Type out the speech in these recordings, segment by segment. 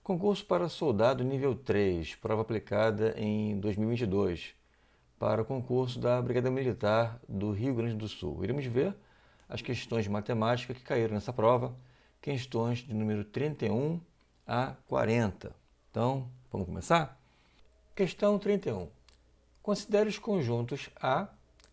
Concurso para soldado nível 3, prova aplicada em 2022, para o concurso da Brigada Militar do Rio Grande do Sul. Iremos ver as questões de matemática que caíram nessa prova, questões de número 31 a 40. Então, vamos começar? Questão 31. Considere os conjuntos A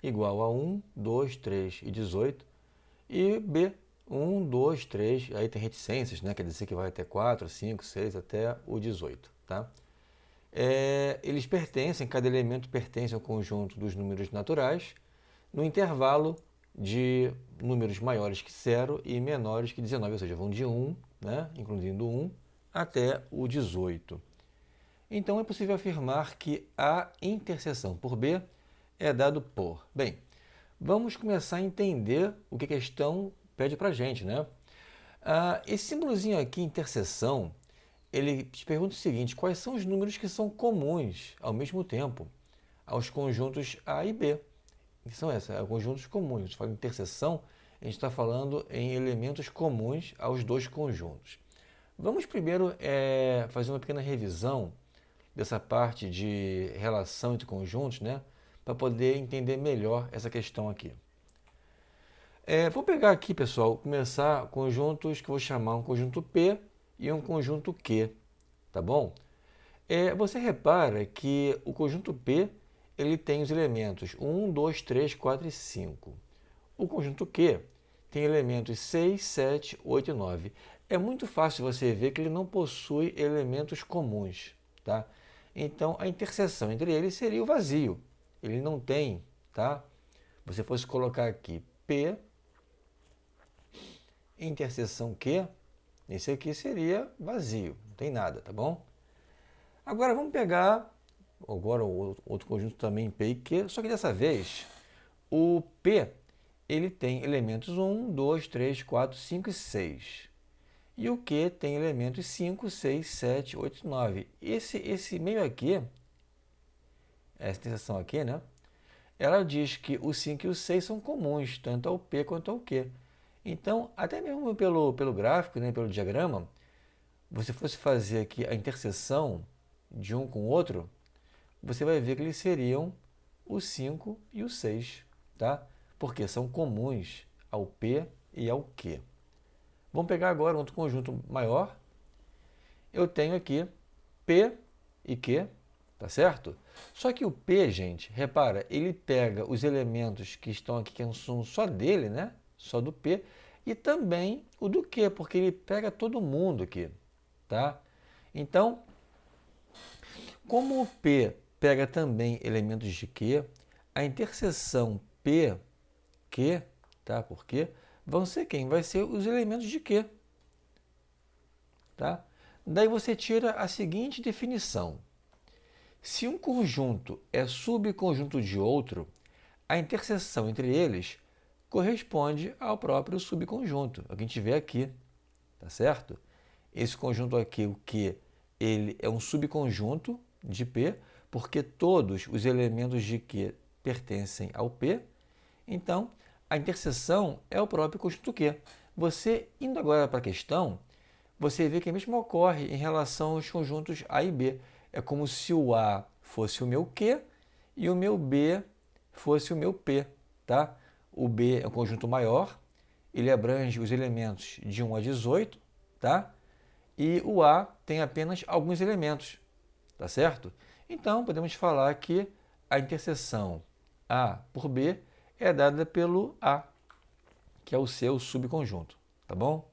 igual a 1, 2, 3 e 18 e B 1, 2, 3, aí tem reticências, né? Quer dizer que vai até 4, 5, 6, até o 18, tá? Eles pertencem, cada elemento pertence ao conjunto dos números naturais no intervalo de números maiores que 0 e menores que 19, ou seja, vão de 1, né? Incluindo 1, até o 18. Então, é possível afirmar que a interseção por B é dado por... Bem, vamos começar a entender o que a questão pede para a gente, né? Esse símbolozinho aqui, interseção, ele te pergunta o seguinte: quais são os números que são comuns ao mesmo tempo aos conjuntos A e B? Que são esses, conjuntos comuns. A gente fala em interseção, a gente está falando em elementos comuns aos dois conjuntos. Vamos primeiro fazer uma pequena revisão dessa parte de relação entre conjuntos, né? Para poder entender melhor essa questão aqui. Vou pegar aqui, pessoal, começar conjuntos que eu vou chamar um conjunto P e um conjunto Q, tá bom? Você repara que o conjunto P ele tem os elementos 1, 2, 3, 4 e 5. O conjunto Q tem elementos 6, 7, 8 e 9. É muito fácil você ver que ele não possui elementos comuns, tá? Então, a interseção entre eles seria o vazio. Ele não tem, tá? Se você fosse colocar aqui P interseção Q, esse aqui seria vazio, não tem nada, tá bom? Agora vamos pegar agora o outro conjunto também P e Q, só que dessa vez o P ele tem elementos 1, 2, 3, 4, 5 e 6. E o Q tem elementos 5, 6, 7, 8 e 9. Esse meio aqui, essa interseção aqui, né? Ela diz que o 5 e o 6 são comuns, tanto ao P quanto ao Q. Então, até mesmo pelo gráfico, né, pelo diagrama, você fosse fazer aqui a interseção de um com o outro, você vai ver que eles seriam o 5 e o 6, tá? Porque são comuns ao P e ao Q. Vamos pegar agora um outro conjunto maior. Eu tenho aqui P e Q, tá certo? Só que o P, gente, repara, ele pega os elementos que estão aqui, que são só dele, né? Só do P, e também o do Q, porque ele pega todo mundo aqui, tá? Então, como o P pega também elementos de Q, a interseção P-Q, tá? Por quê? Vão ser quem? Vai ser os elementos de Q, tá? Daí você tira a seguinte definição. Se um conjunto é subconjunto de outro, a interseção entre eles corresponde ao próprio subconjunto, é o que a gente vê aqui, tá certo? Esse conjunto aqui, o Q, ele é um subconjunto de P, porque todos os elementos de Q pertencem ao P, então a interseção é o próprio conjunto Q. Você, indo agora para a questão, você vê que o mesmo ocorre em relação aos conjuntos A e B. É como se o A fosse o meu Q e o meu B fosse o meu P, tá? O B é um conjunto maior, ele abrange os elementos de 1 a 18, tá? E o A tem apenas alguns elementos, tá certo? Então, podemos falar que a interseção A por B é dada pelo A, que é o seu subconjunto, tá bom?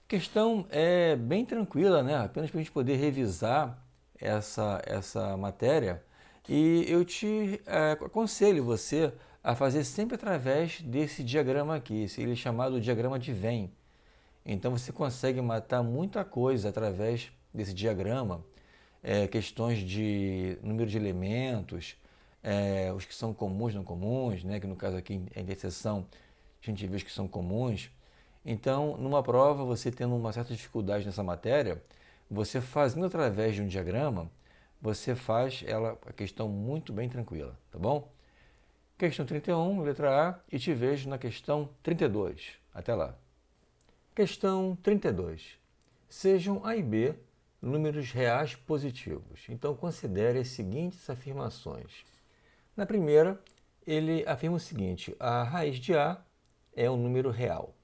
A questão é bem tranquila, né? Apenas para a gente poder revisar essa matéria. E eu te aconselho você a fazer sempre através desse diagrama aqui, ele é chamado diagrama de Venn. Então você consegue matar muita coisa através desse diagrama, questões de número de elementos, os que são comuns, não comuns, né? Que no caso aqui a interseção a gente vê os que são comuns. Então, numa prova, você tendo uma certa dificuldade nessa matéria, você fazendo através de um diagrama, você faz a questão muito bem tranquila, tá bom? Questão 31, letra A, e te vejo na questão 32. Até lá. Questão 32. Sejam A e B números reais positivos. Então, considere as seguintes afirmações. Na primeira, ele afirma o seguinte: a raiz de A é um número real.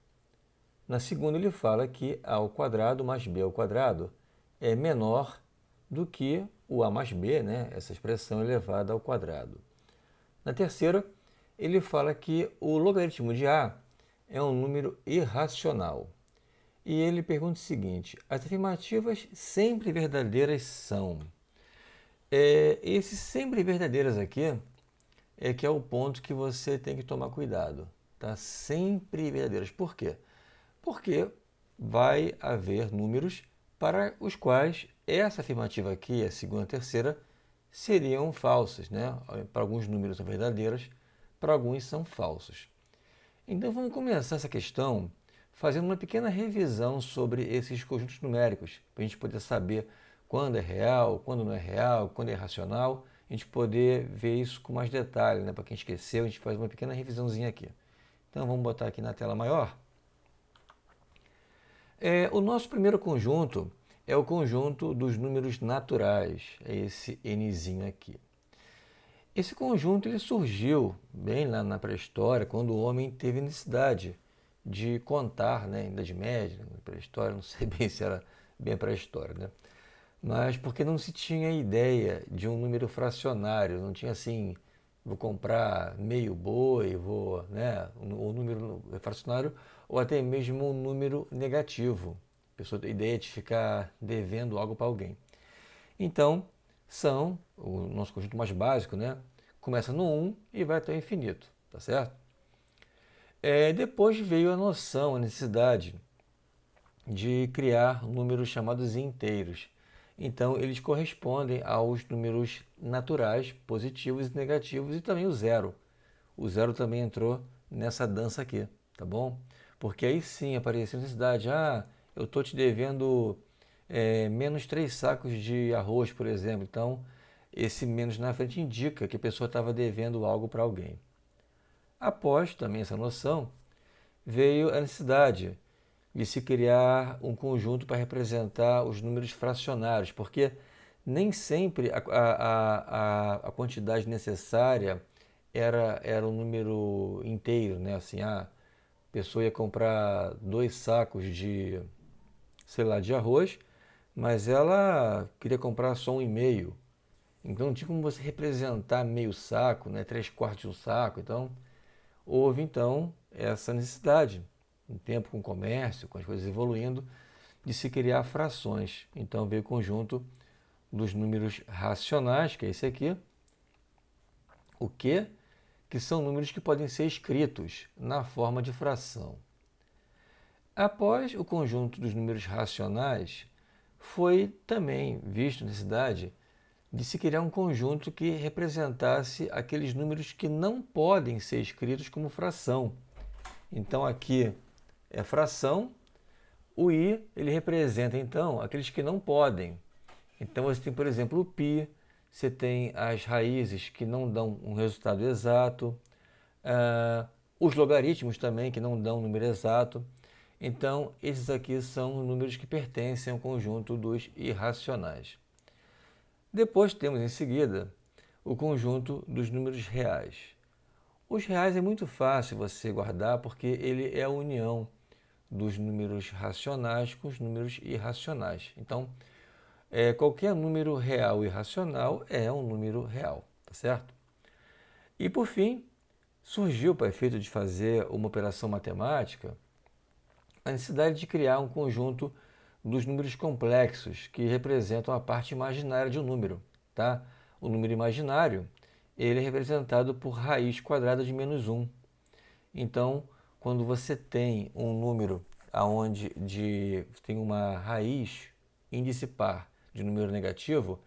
Na segunda, ele fala que A ao quadrado mais B ao quadrado é menor do que o A mais B, né? Essa expressão elevada ao quadrado. Na terceira, ele fala que o logaritmo de A é um número irracional. E ele pergunta o seguinte: as afirmativas sempre verdadeiras são? Esses sempre verdadeiras aqui é que é o ponto que você tem que tomar cuidado. Tá? Sempre verdadeiras. Por quê? Porque vai haver números para os quais essa afirmativa aqui, a segunda e a terceira, seriam falsas, né? Para alguns números são verdadeiras, para alguns são falsos. Então vamos começar essa questão fazendo uma pequena revisão sobre esses conjuntos numéricos, para a gente poder saber quando é real, quando não é real, quando é irracional, a gente poder ver isso com mais detalhe, né? Para quem esqueceu, a gente faz uma pequena revisãozinha aqui. Então vamos botar aqui na tela maior. O nosso primeiro conjunto é o conjunto dos números naturais, é esse nzinho aqui. Esse conjunto ele surgiu bem lá na pré-história, quando o homem teve necessidade de contar, né, em Idade Média, na pré-história, não sei bem se era bem a pré-história, né? Mas porque não se tinha ideia de um número fracionário, não tinha assim, vou comprar meio boi, vou, né, o número fracionário, ou até mesmo um número negativo. A pessoa tem a ideia de ficar devendo algo para alguém. Então, são o nosso conjunto mais básico, né? Começa no 1 e vai até o infinito, tá certo? Depois veio a noção, a necessidade de criar números chamados inteiros. Então, eles correspondem aos números naturais, positivos e negativos, e também o zero. O zero também entrou nessa dança aqui, tá bom? Porque aí sim apareceu a necessidade, eu estou te devendo menos 3 sacos de arroz, por exemplo. Então, esse menos na frente indica que a pessoa estava devendo algo para alguém. Após também essa noção, veio a necessidade de se criar um conjunto para representar os números fracionários, porque nem sempre a quantidade necessária era um número inteiro, né? Assim, a pessoa ia comprar 2 sacos de, sei lá, de arroz, mas ela queria comprar só 1,5. Então não tinha como você representar meio saco, né? 3/4 de um saco. Então houve então essa necessidade, um tempo com o comércio, com as coisas evoluindo, de se criar frações. Então veio o conjunto dos números racionais, que é esse aqui, o quê? Que são números que podem ser escritos na forma de fração. Após o conjunto dos números racionais, foi também visto a necessidade de se criar um conjunto que representasse aqueles números que não podem ser escritos como fração. Então aqui é fração, o i ele representa então aqueles que não podem. Então você tem, por exemplo, o π, você tem as raízes que não dão um resultado exato, os logaritmos também que não dão um número exato. Então esses aqui são números que pertencem ao conjunto dos irracionais. Depois temos em seguida o conjunto dos números reais. Os reais é muito fácil você guardar porque ele é a união dos números racionais com os números irracionais. Então, qualquer número real e irracional é um número real, tá certo? E por fim, surgiu para efeito de fazer uma operação matemática a necessidade de criar um conjunto dos números complexos que representam a parte imaginária de um número, tá? O número imaginário, ele é representado por raiz quadrada de -1. Então, quando você tem um número onde tem uma raiz índice par de número negativo,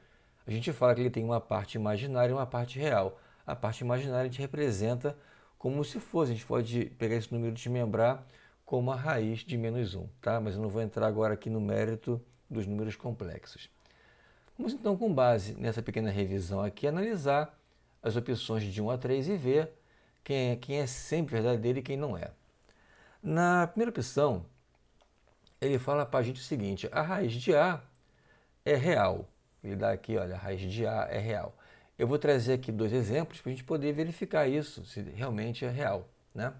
a gente fala que ele tem uma parte imaginária e uma parte real. A parte imaginária a gente representa como se fosse, a gente pode pegar esse número e desmembrar como a raiz de -1, tá? Mas eu não vou entrar agora aqui no mérito dos números complexos. Vamos então, com base nessa pequena revisão aqui, analisar as opções de 1 a 3 e ver quem é sempre verdadeiro e quem não é. Na primeira opção, ele fala para a gente o seguinte: a raiz de A é real. Ele dá aqui, olha, a raiz de A é real. Eu vou trazer aqui dois exemplos para a gente poder verificar isso, se realmente é real, né?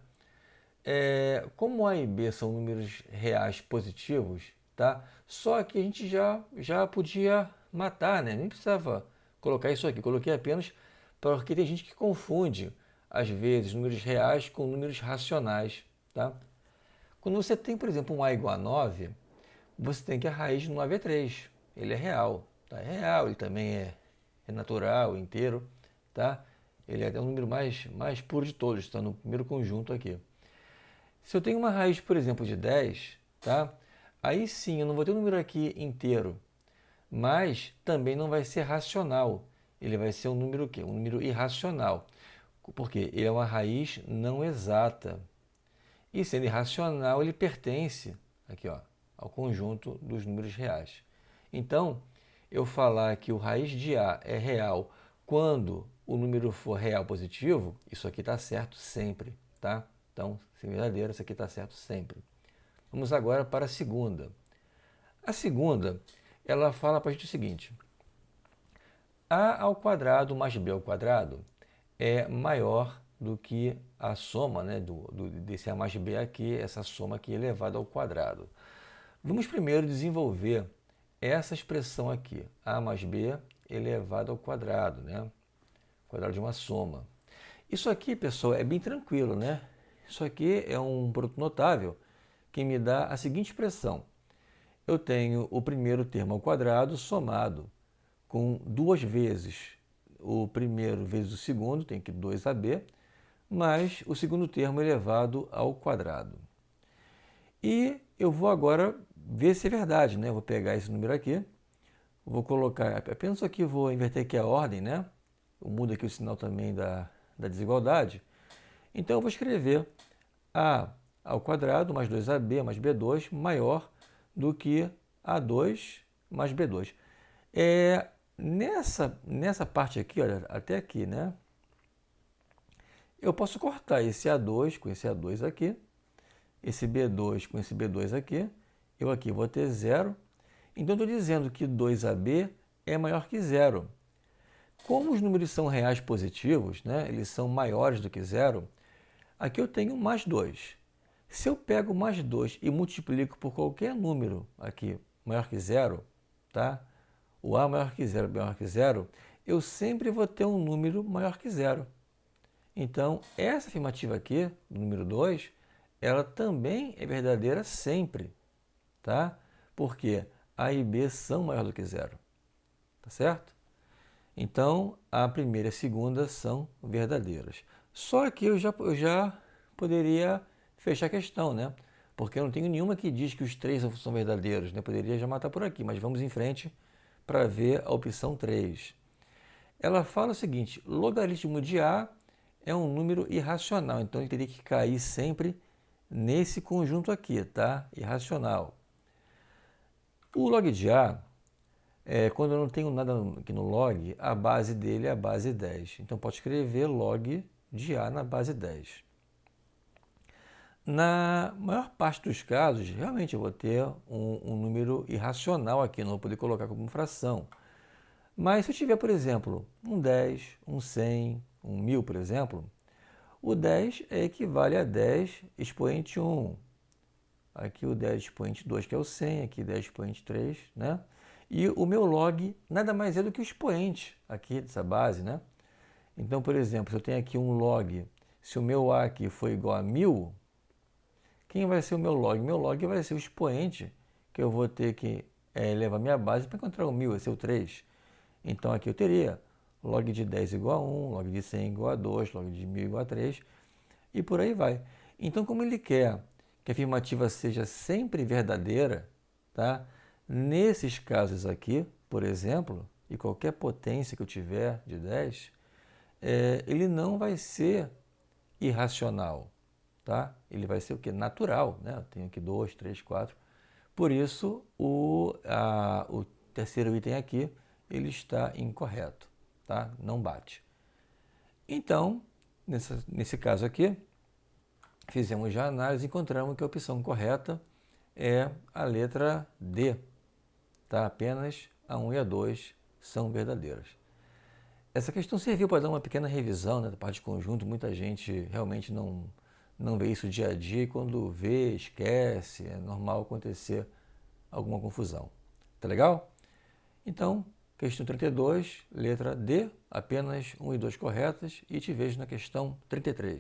Como A e B são números reais positivos, tá? Só que a gente já podia matar, né? Nem precisava colocar isso aqui. Coloquei apenas porque tem gente que confunde, às vezes, números reais com números racionais, tá? Quando você tem, por exemplo, um A igual a 9, você tem que a raiz de 9 é 3. Ele é real, tá? É real, ele também é natural, inteiro, tá? Ele é o número mais puro de todos, está no primeiro conjunto aqui. Se eu tenho uma raiz, por exemplo, de 10, tá? Aí sim, eu não vou ter um número aqui inteiro, mas também não vai ser racional. Ele vai ser um número o quê? Um número irracional. Porque ele é uma raiz não exata. E sendo irracional, ele pertence aqui, ó, ao conjunto dos números reais. Então, eu falar que o raiz de A é real quando o número for real positivo, isso aqui está certo sempre, tá? Então, se verdadeiro, isso aqui está certo sempre. Vamos agora para a segunda. A segunda, ela fala para a gente o seguinte: A ao quadrado mais B ao quadrado é maior do que a soma, né, desse A mais B aqui, essa soma aqui elevada ao quadrado. Vamos primeiro desenvolver essa expressão aqui, A mais B elevado ao quadrado, né? Quadrado de uma soma. Isso aqui, pessoal, é bem tranquilo, né? Isso aqui é um produto notável que me dá a seguinte expressão. Eu tenho o primeiro termo ao quadrado somado com duas vezes o primeiro vezes o segundo, tem aqui 2AB, mais o segundo termo elevado ao quadrado. E eu vou agora ver se é verdade, né? Eu vou pegar esse número aqui, vou colocar, apenas aqui, vou inverter aqui a ordem, né? Eu mudo aqui o sinal também da desigualdade. Então eu vou escrever A ao quadrado mais 2AB mais B2 maior do que A2 mais B2. Nessa parte aqui, olha, até aqui, né? Eu posso cortar esse A2 com esse A2 aqui, esse B2 com esse B2 aqui. Eu aqui vou ter zero. Então, estou dizendo que 2AB é maior que zero. Como os números são reais positivos, né? Eles são maiores do que zero, aqui eu tenho mais 2. Se eu pego mais 2 e multiplico por qualquer número aqui maior que zero, tá? O A maior que zero, eu sempre vou ter um número maior que zero. Então, essa afirmativa aqui, do número 2, ela também é verdadeira sempre, tá? Porque A e B são maior do que zero, tá certo? Então, a primeira e a segunda são verdadeiras. Só que eu já poderia fechar a questão, né? Porque eu não tenho nenhuma que diz que os três são verdadeiros, né? Poderia já matar por aqui, mas vamos em frente para ver a opção 3. Ela fala o seguinte: logaritmo de A é um número irracional, então ele teria que cair sempre nesse conjunto aqui, tá? Irracional. O log de A, quando eu não tenho nada aqui no log, a base dele é a base 10. Então, pode escrever log de A na base 10. Na maior parte dos casos, realmente eu vou ter um número irracional aqui, não vou poder colocar como fração. Mas se eu tiver, por exemplo, um 10, um 100, um 1000, por exemplo, o 10 equivale a 10 expoente 1. Aqui o 10 expoente 2, que é o 100, aqui 10 expoente 3, né? E o meu log nada mais é do que o expoente aqui dessa base, né? Então, por exemplo, se eu tenho aqui um log, se o meu A aqui for igual a 1000, quem vai ser o meu log? Meu log vai ser o expoente, que eu vou ter que levar minha base para encontrar o 1000, vai ser o 3. Então, aqui eu teria log de 10 igual a 1, log de 100 igual a 2, log de 1000 igual a 3, e por aí vai. Então, como ele quer que a afirmativa seja sempre verdadeira, tá? Nesses casos aqui, por exemplo, e qualquer potência que eu tiver de 10, ele não vai ser irracional, tá? Ele vai ser o quê? Natural, né? Eu tenho aqui 2, 3, 4. Por isso, o terceiro item aqui, ele está incorreto, tá? Não bate. Então, nesse caso aqui, fizemos já a análise e encontramos que a opção correta é a letra D. tá? Apenas a 1 e a 2 são verdadeiras. Essa questão serviu para dar uma pequena revisão, né, da parte de conjunto. Muita gente realmente não vê isso dia a dia e quando vê, esquece. É normal acontecer alguma confusão. Tá legal? Então, questão 32, letra D, apenas 1 e 2 corretas, e te vejo na questão 33.